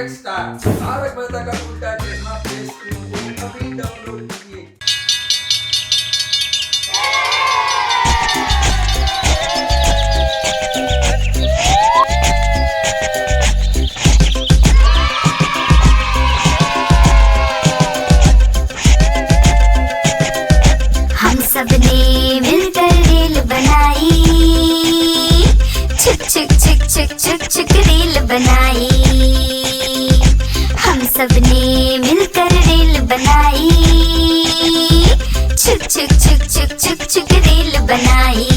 Perfect start. Tarak Mehta का उल्टा चश्मा प्ले स्टोर से अभी डाउनलोड कीजिए। हम सबने मिलकर रील बनाई, छुक छुक छुक छुक छुक छुक रील बनाई। हम सबने मिलकर रील बनाई, छुक छुक छुक छुक छुक छुक रील बनाई।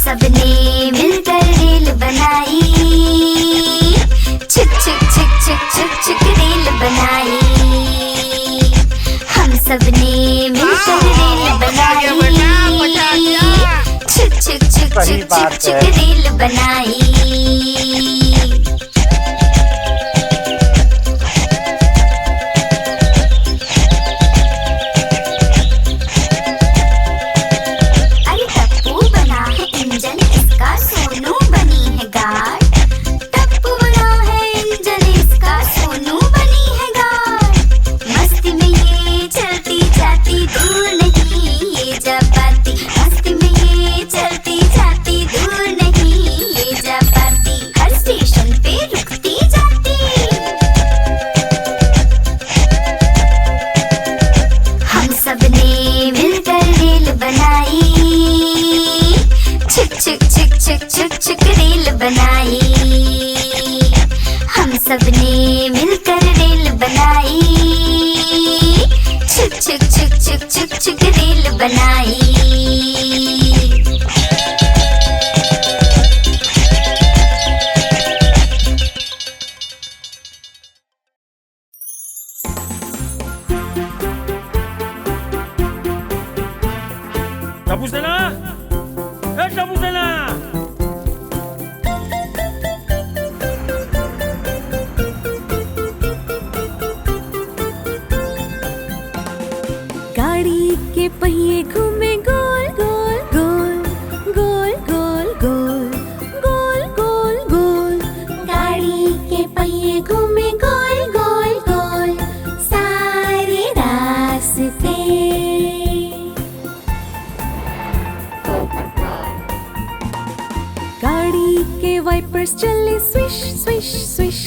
सबने मिलकर रील बनाई, छुक छुक छुक छुक छुक छुक रील बनाई। अरे टप्पू बना है इंजन इसका, सोनू बनी है गार्ड। टप्पू बना है इंजन इसका, सोनू बनी है गार्ड। मस्ती में ये चलती जाती दूर नहीं ये जा पाती, मस्ती में ये चलती जाती दूर नहीं ये जा पाती, हर स्टेशन पे रुकती जाती। हम सबने मिलकर रील बनाई, छुक छुक छुक छुक छुक छुक रील बनाई। हम सबने मिलकर रील बनाई, छुक छुक छुक छुक छुक छुक रील बनाई। Tapusana! Tapusana! गाड़ी के पहिए घूमे गोल गोल गोल गोल गोल गोल गोल गोल गोल। गाड़ी के पहिए घूमे गोल गोल गोल सारे रास्ते। गाड़ी के वाइपर्स चले swish swish swish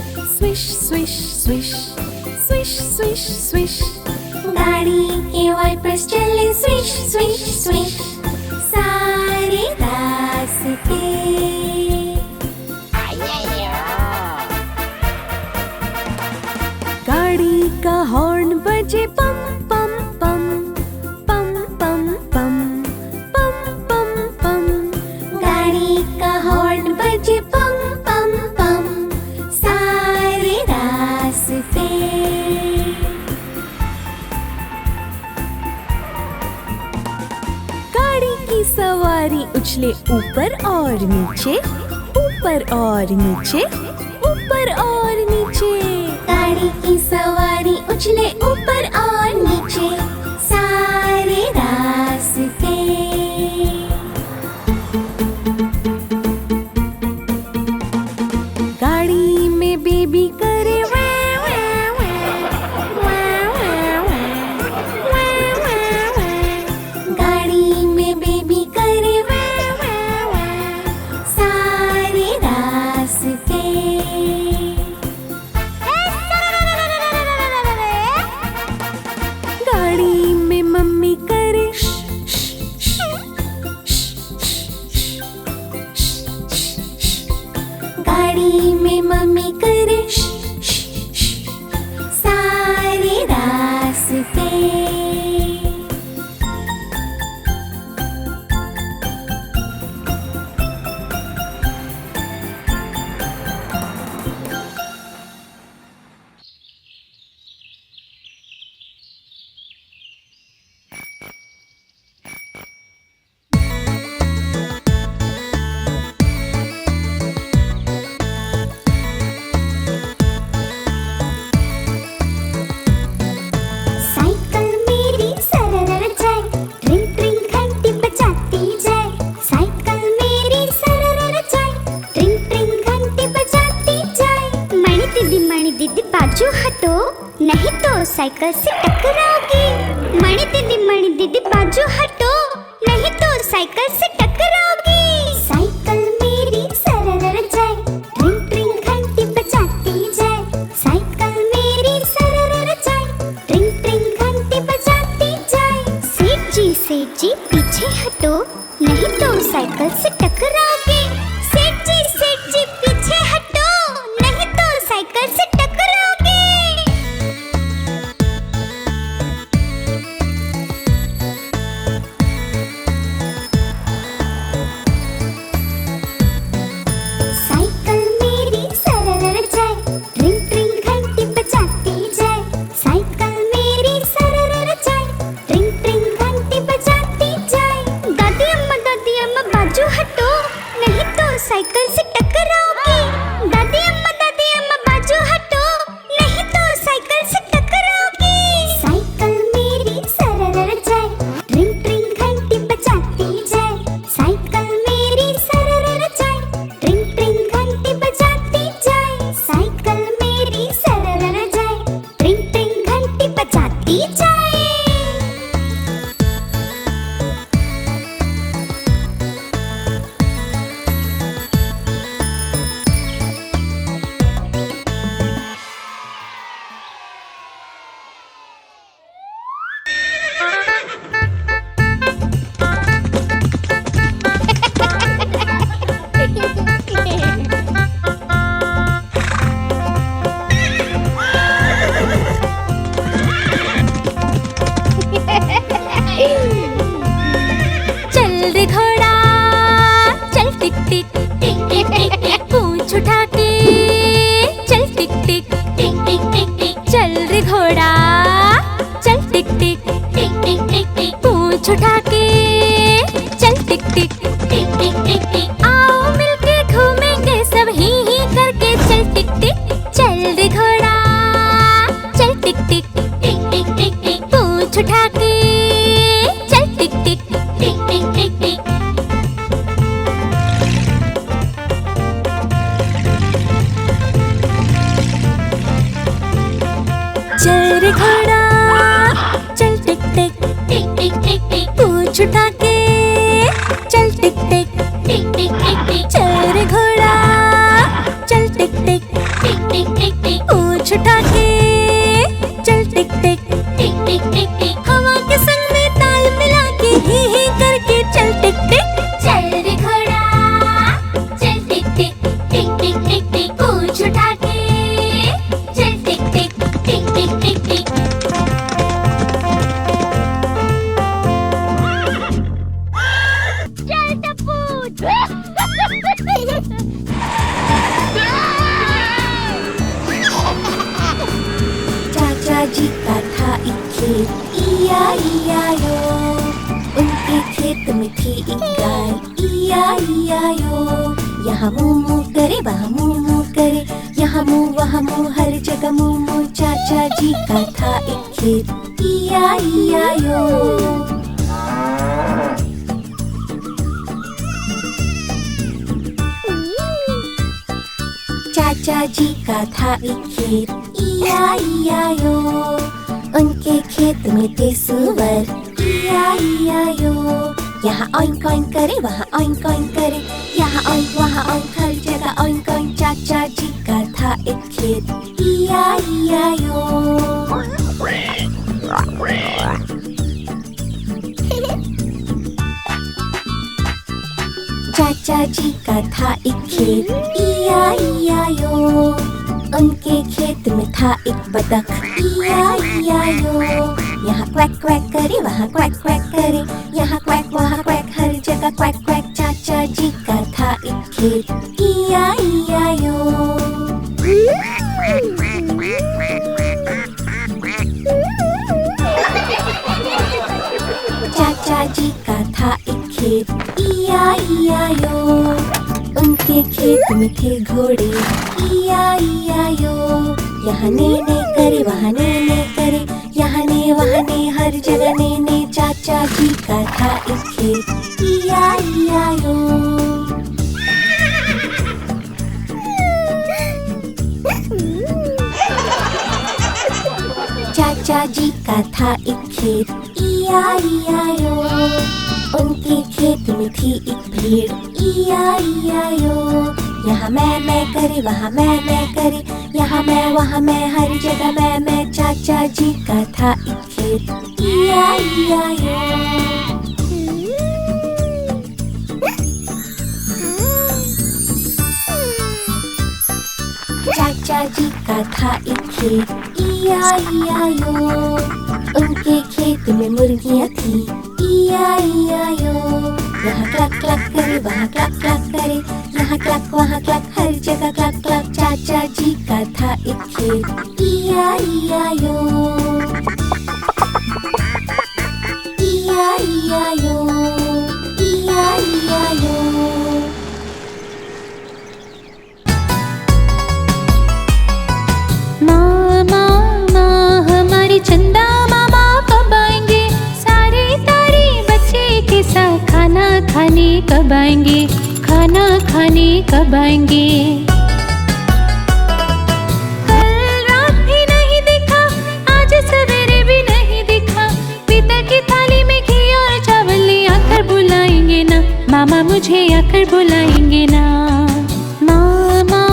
swish swish swish swish swish swish. गाड़ी के वाइपर्स चले स्विश स्विश स्विश सारे रास्ते। गाड़ी का हॉर्न बजे पम पम पम पम पम पम पम पम पम। गाड़ी का हॉर्न बजे पम पम पम सारे रास्ते। गाड़ी की सवारी उछले ऊपर और नीचे, ऊपर और नीचे, ऊपर और नीचे। गाड़ी की सवारी उछले ऊपर और नीचे सारे रास्ते। गाड़ी में बेबी करे वै वै वै वै वै वै वै वै वै। गाड़ी में बेबी करे वै वै वै सारे रास्ते। तो साइकिल से टकराओगे। मणि दीदी बाजू हटो, नहीं तो साइकिल से टकराओगे। साइकिल मेरी सरर जाए, ट्रिंग ट्रिंग घंटी बजाती जाए। साइकिल मेरी सरर जाए, ट्रिंग ट्रिंग घंटी बजाती जाए। सेठ जी पीछे हटो, नहीं तो साइकिल से टकराओगे। सेठ जी पीछे हटो, नहीं तो साइकिल से टकराओगे। साइकिल मेरी सरर जाए, ट्रिंग ट्रिंग घंटी बजाती जाए। साइकिल मेरी सरर जाए, ट्रिंग ट्रिंग घंटी बजाती जाए। दादी अम्मा बाजू हटो, नहीं तो साइकिल से टकराओगे। दादी अम्मा बाजू हटो, नहीं तो साइकिल से टकराओगे। साइकिल मेरी सरर जाए, ट्रिंग ट्रिंग घंटी बजाती जाए। साइकिल मेरी सरर जाए, ट्रिंग ट्रिंग घंटी बजाती जाए। साइकिल मेरी सरर जाए, ट्रिंग ट्रिंग घंटी बजाती जाए। चल रे घोड़ा चल टिक टिक, पूंछ उठा के चल टिक टिक। चल रे घोड़ा चल टिक टिक, पूंछ उठा के चल टिक टिक। आओ मिलके घूमेंगे सब ही करके चल टिक टिक। चल रे घोड़ा चल टिक टिक, पूंछ उठा के चल टिक टिक। चल रे घोड़ा चल टिक टिक, पूंछ उठा के चल टिक टिक। चल रे घोड़ा चल टिक टिक, पूंछ उठा के चल टिक टिक। हवा के संग में ताल मिला के ही करके चल टिक टिक। चल रे घोड़ा चल टिक टिक, पूंछ उठा के चल टिक टिक। चल टप्पू चाचा जी का था एक खेत, E-I-E-I-O। उनके खेत में थी एक गाय, E-I-E-I-O। यहाँ मुँह मुँह करे, वहाँ मुँह मुँह करे, यहाँ मुँह वहाँ मुँह, हर जगह मुँह मुँह। चाचा जी का था एक खेत, E-I-E-I-O। चाचा जी का था एक खेत, E-I-E-I-O। उनके खेत में थे सुअर, E-I-E-I-O। यहाँ ऑइंक ऑइंक करे, वहाँ ऑइंक ऑइंक करे, यहाँ ऑइंक वहाँ ऑइंक, हर जगह ऑइंक ऑइंक। चाचा जी का था एक खेत, E-I-E-I-O। चाचा जी का था एक खेत, E-I-E-I-O। उनके खेत में था एक बतख, E-I-E-I-O। यहाँ क्वैक क्वैक करे, वहाँ क्वैक क्वैक करे, यहाँ क्वैक वहाँ क्वैक, हर जगह क्वैक क्वैक। चाचा जी का था एक खेत, E-I-E-I-O। चाचा जी का था एक खेत, E-I-E-I-O। उनके खेत में थे घोड़े, E-I-E-I-O। यहाँ ने करे, वहाँ ने करे, यहाँ ने वहाँ ने, हर जगह ने। चाचा जी का था एक खेत, E-I-E-I-O। चाचा जी का था एक खेत, E-I-E-I-O। उनके खेत में थी एक भेड़, E-I-E-I-O। यहाँ मैं करे, वहाँ मैं करे, यहाँ मैं वहाँ मैं, हर जगह मैं। चाचा जी का था एक खेत, E-I-E-I-O। चाचा जी का था एक खेत, E-I-E-I-O। उनके खेत में मुर्गियाँ थी, E-I-E-I-O। यहाँ क्लक क्लक करे, वहाँ क्लक क्लक करे, यहाँ क्लक वहाँ क्लक, हर जगह क्लक क्लक। चाचा जी का था एक खेत, E-I-E-I-O। E-I-E-I-O, E-I-E-I-O। चंदा मामा कब आएंगे, सारे तारे बच्चे के साथ खाना खाने कब आएंगे, खाना खाने कब आएंगे। कल रात भी नहीं दिखा, आज सवेरे भी नहीं दिखा, पीतल की थाली में घी और चावल ले आकर बुलाएंगे ना, मामा मुझे आकर बुलाएंगे ना। मामा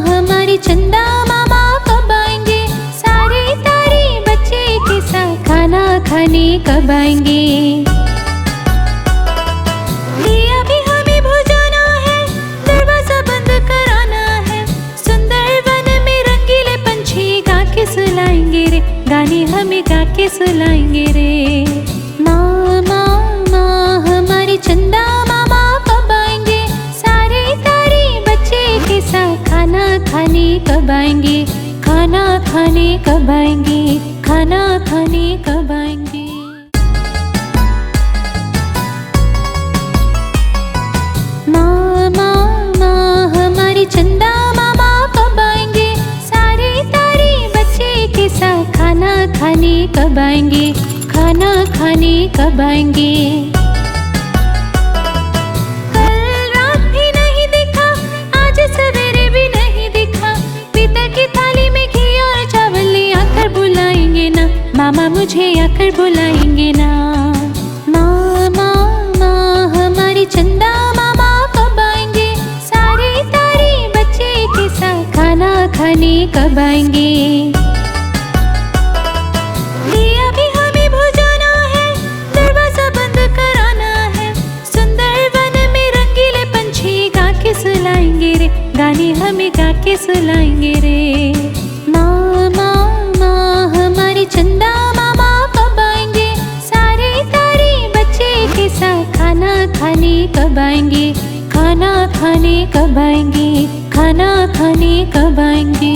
हमारे चंदा मामा कब आएंगे, सारे तारे बच्चे के साथ खाना खाने कब आएंगे। दिया भी हमें बुझाना है, दरवाजा बंद कराना है, सुंदर वन में रंगीले पंछी गा के सुलाएंगे रे, गाने हमें गा के सुलाएंगे रे। मामा हमारे चंदा मामा कब आएंगे, सारे तारे बच्चे के साथ खाना खाने कब आएंगे, खाना खाने कब आएंगे, खाना खाने कब आएंगे। मामा हमारे चंदा मामा कब आएंगे, सारे तारे बच्चे के साथ खाना खाने कब आएंगे, खाना खाने कब आएंगे। कल रात भी नहीं दिखा, आज सवेरे भी नहीं दिखा, पीतल की थाली में घी और चावल ले आकर बुलाएंगे ना, मामा मुझे आकर बुलाएंगे ना। मामा हमारे चंदा मामा कब आएंगे, सारे तारे बच्चे के साथ खाना खाने कब आएंगे। दिया भी हमें बुझाना है, दरवाजा बंद कराना है, सुंदर वन में रंगीले पंछी गा के सुलाएंगे रे, गाने हमें गा के सुलाएंगे रे। मामा हमारे चंदा मामा कब आएंगे, सारे तारे बच्चे के साथ खाना खाने कब आएंगे, खाना खाने कब आएंगे, खाना खाने कब आएंगे।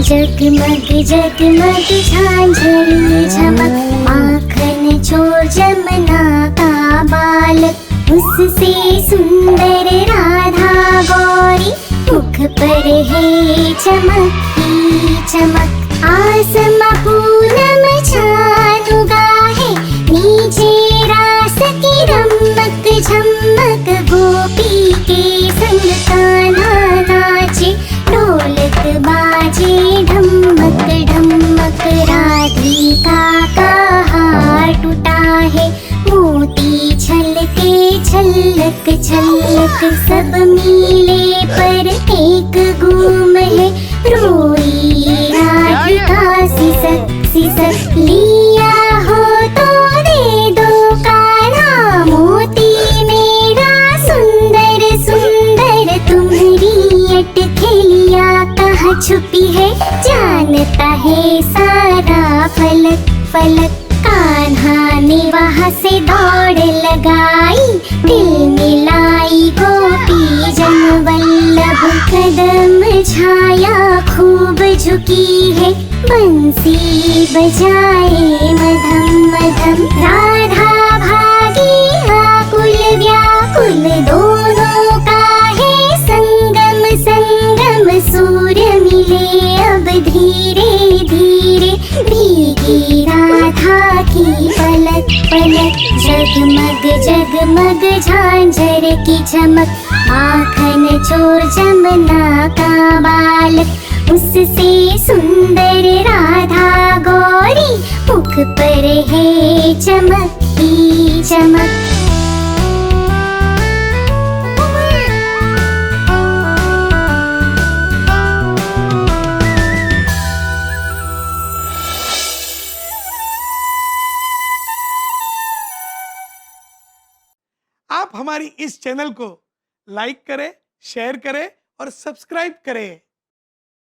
जगमग जगमग झांझरी झमक, माखन चोर जमुना का बालक, उससे सुंदर राधा गौरी, मुख पर है चमक की चमक। आसमां पूनम चाँद उगा है, नीचे रास की रमक झमक, गोपी के संग कान्हा नाचे, ढोलक बाजे ढमक ढमक। राधिका का हार टूटा है, मोती छलके छलक छलक, सब मीले पर एक घूम है, रोई राधिका सिसक सिसक। लिया हो तो दे दो कान्हा, मोती मेरा सुंदर सुंदर, तुम्हारी अटखेलिया कहाँ छुपी है, जानता है सारा फलक फलक। कान्हा ने वहाँ से दौड़ लगाई, दिल मिलाई गोपी जन वल्लभ, कदम छाया खूब झुकी है, बंसी बजाए मधम मधम। राधा भागी आकुल व्याकुल, दोनों का है संगम संगम, सूर्य मिले अब धीरे धीरे, भीगी राधा की पलक पलक। जगमग जगमग झांझर की चमक, माखन चोर जमुना का बालक, उससे सुंदर राधा गौरी, मुख पर है चमक की चमक। आप हमारी इस चैनल को लाइक करें, शेयर करें और सब्सक्राइब करें।